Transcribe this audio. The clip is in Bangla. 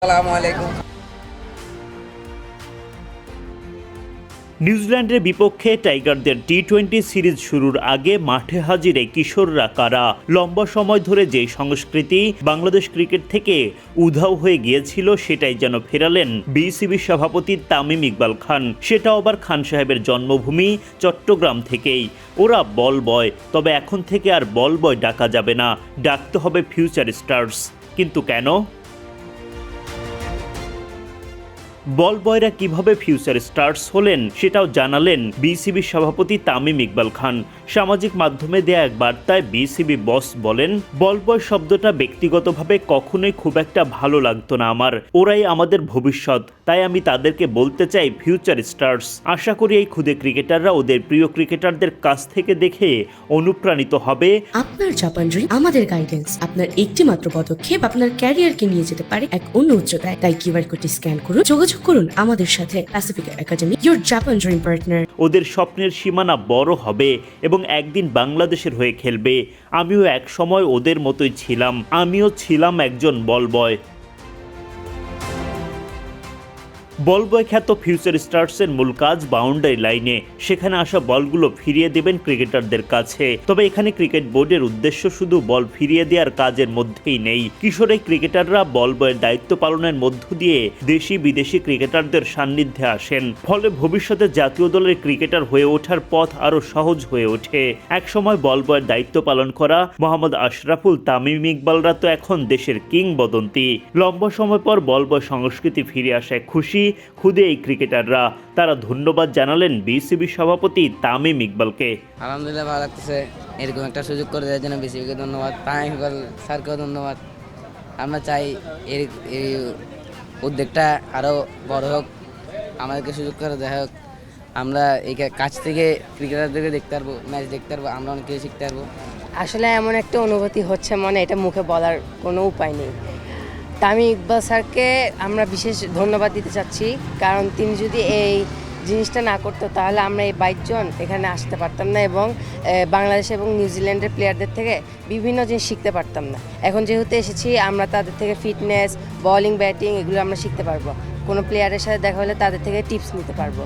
আসসালামু আলাইকুম। নিউজিল্যান্ডের বিপক্ষে টাইগারদের টি-20 সিরিজ শুরুর আগে মাঠে হাজির এই কিশোররা কারা? লম্বা সময় ধরে যে সংস্কৃতি বাংলাদেশ ক্রিকেট থেকে উধাও হয়ে গিয়েছিল সেটাই যেন ফেরালেন বিসিবি সভাপতি তামিম ইকবাল খান। সেটা আবার খান সাহেবের জন্মভূমি চট্টগ্রাম থেকেই। ওরা বল বয়, তবে এখন থেকে আর বল বয় ডাকা যাবে না, ডাকতে হবে ফিউচার স্টার্স। কিন্তু কেন? বল বয়রা কিভাবে ফিউচার স্টার্স হলেন সেটাও জানালেন বিসিবি সভাপতি তামিম ইকবাল খান। সামাজিক মাধ্যমে দেয়া এক বার্তায় বিসিবি বস বলেন, বল বয় শব্দটা ব্যক্তিগতভাবে কখনোই খুব একটা ভালো লাগতো না আমার। ওরাই আমাদের ভবিষ্যৎ, তাই আমি তাদেরকে বলতে চাই ফিউচার স্টার্স। আশা করি এই ক্ষুদে ক্রিকেটাররা ওদের প্রিয় ক্রিকেটারদের কাছ থেকে দেখে অনুপ্রাণিত হবে। আপনার জাপান ড্রিম আমাদের গাইডেন্স। আপনার একটি মাত্র পদক্ষেপ আপনার ক্যারিয়ারকে নিয়ে যেতে পারে এক অন্য উচ্চতায়। তাই কিউআর কোডটি স্ক্যান করুন, যোগাযোগ করুন আমাদের সাথে। Pacific academy, your Japan dream partner. ওদের স্বপ্নের সীমানা বড় হবে এবং একদিন বাংলাদেশের হয়ে খেলবে। আমিও এক সময় ওদের মতোই ছিলাম, আমিও ছিলাম একজন বল বয়। বল বয় খ্যাত ফিউচার স্টার্সের মূল কাজ বাউন্ডারি লাইনে, সেখানে আসা বলগুলো ফিরিয়ে দেবেন ক্রিকেটারদের কাছে। তবে এখানে ক্রিকেট বোর্ডের উদ্দেশ্য শুধু বল ফিরিয়ে দেওয়ার কাজের মধ্যেই নেই। কিশোর এই ক্রিকেটাররা বল বয়ের দায়িত্ব পালনের মধ্য দিয়ে দেশি বিদেশি ক্রিকেটারদের সান্নিধ্যে আসেন। ফলে ভবিষ্যতে জাতীয় দলের ক্রিকেটার হয়ে ওঠার পথ আরও সহজ হয়ে ওঠে। একসময় বল বয়ের দায়িত্ব পালন করা মোহাম্মদ আশরাফুল, তামিম ইকবালরা তো এখন দেশের কিংবদন্তি। লম্বা সময় পর বল বয় সংস্কৃতি ফিরে আসায় খুশি খুদে এই ক্রিকেটাররা। তারা ধন্যবাদ জানালেন বিসিবি সভাপতি তামিম ইকবালকে। আলহামদুলিল্লাহ, ভালো লাগতেছে। এরকম একটা সুযোগ করে দেওয়ার জন্য বিসিবিকে ধন্যবাদ, তামিম ইকবাল স্যারকেও ধন্যবাদ। আমরা চাই এই উদ্যোগটা আরও বড় হোক, আমাদেরকে সুযোগ করে দেওয়া হোক। আমরা এই কাছ থেকে ক্রিকেটারদেরকে দেখতে পারবো, ম্যাচ দেখতে পারবো, আমরা অনেক কিছু শিখতে পারবো। আসলে এমন একটা অনুভূতি হচ্ছে মনে, এটা মুখে বলার কোনো উপায় নেই। তামিম ইকবাল স্যারকে আমরা বিশেষ ধন্যবাদ দিতে চাচ্ছি, কারণ তিনি যদি এই জিনিসটা না করতো তাহলে আমরা এই 22 জন এখানে আসতে পারতাম না এবং বাংলাদেশ এবং নিউজিল্যান্ডের প্লেয়ারদের থেকে বিভিন্ন জিনিস শিখতে পারতাম না। এখন যেহেতু এসেছি, আমরা তাদের থেকে ফিটনেস, বোলিং, ব্যাটিং এগুলো আমরা শিখতে পারবো। কোনো প্লেয়ারের সাথে দেখা হলে তাদের থেকে টিপস নিতে পারবো।